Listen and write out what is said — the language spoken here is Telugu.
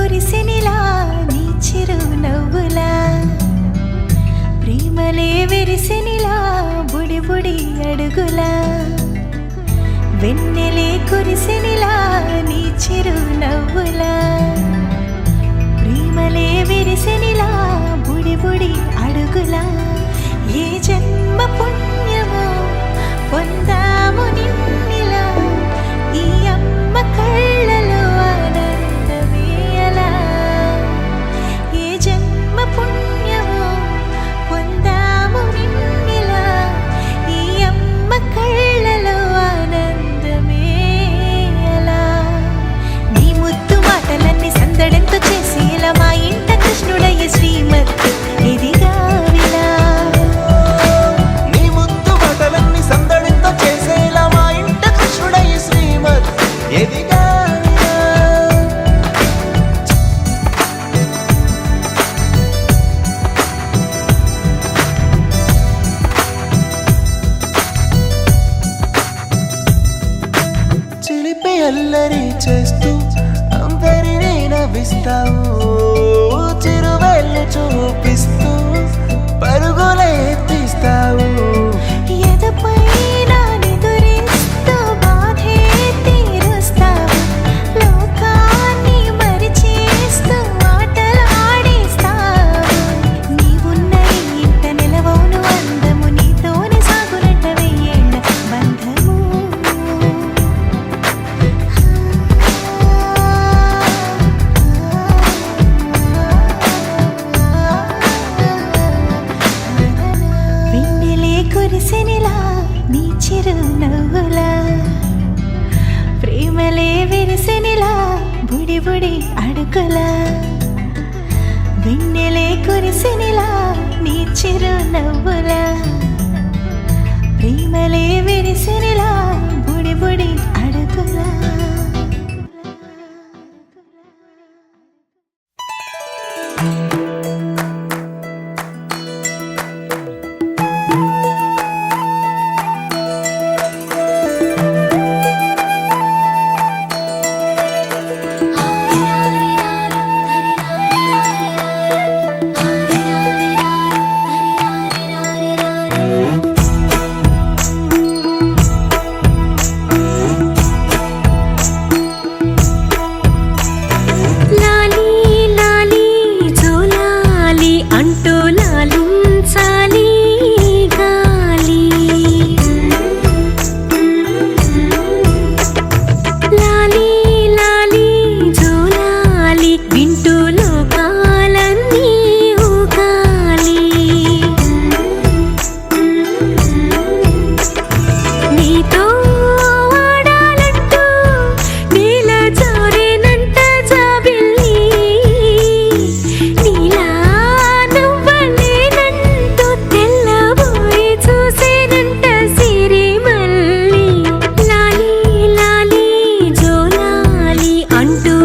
కురిసెనిలా నీ చిరు నవ్వులా ప్రేమలే విరిసెనిలా బుడి బుడి అడుగులా వెన్నెలే కురిసెనిలా నీ చిరు నవ్వులా ప్రేమలే విరిసెనిలా బుడి బుడి అడుగులా ఏ జన్మ పుణ్యమో పొందాము నిన్నిలా ఈ అమ్మ కళ్ళలో ఆనందమే అలా ఏ జన్మ పుణ్యమో పొందాము నిన్నిలా ఈ అమ్మ కళ్ళలో ఆనందమే అలా నీ ముద్దు మాటలన్నీ సందడంతో చేసి ఇలా మా ఇంట కృష్ణుడయ్య శ్రీమత్ ఎదిగా విలా నీ ముద్దు మాటలన్నీ సందడంతో చేసేలా మా ఇంట కృష్ణుడయ్య శ్రీమత్ ఎదిగా చిలిపి అల్లరి చేస్తూ అందరినీ నవ్విస్తావు చిరువెళ్ళు చూపిస్తూ పరుగులే తీస్తావు ఎదపైన నిదురిస్తూ బాధే తీరుస్తావు లోకాన్ని మరిచేస్తూ ఆటలు ఆడిస్తావు నీవున్న ఇంట నిలవవును అందము నీతోనే సాగునట్ట వెయ్యేళ్ళ బంధము వెన్నెలే కురిసెనిలా నీ చిరు నవ్వులా ప్రేమలే విరిసెనిలా బుడి బుడి అడుగులా వెన్నెలే కురిసెనిలా నీ చిరు నవ్వులా ప్రేమలే విరిసెనిలా బుడి బుడి అడుగులా లాలీ లాలీ జోలాలి అంటూ లాలించాలి గాలి లాలీ లాలీ జోలాలి వింటూ లోకాలన్నీ ఊగాలి నీతో ఆడాలంటూ నీల జారేనంట జాబిల్లి నీలా నువ్వలేనంటూ తెల్లబోయి చూసేనంట సిరిమల్లి లాలీ లాలీ జోలాలి అంటూ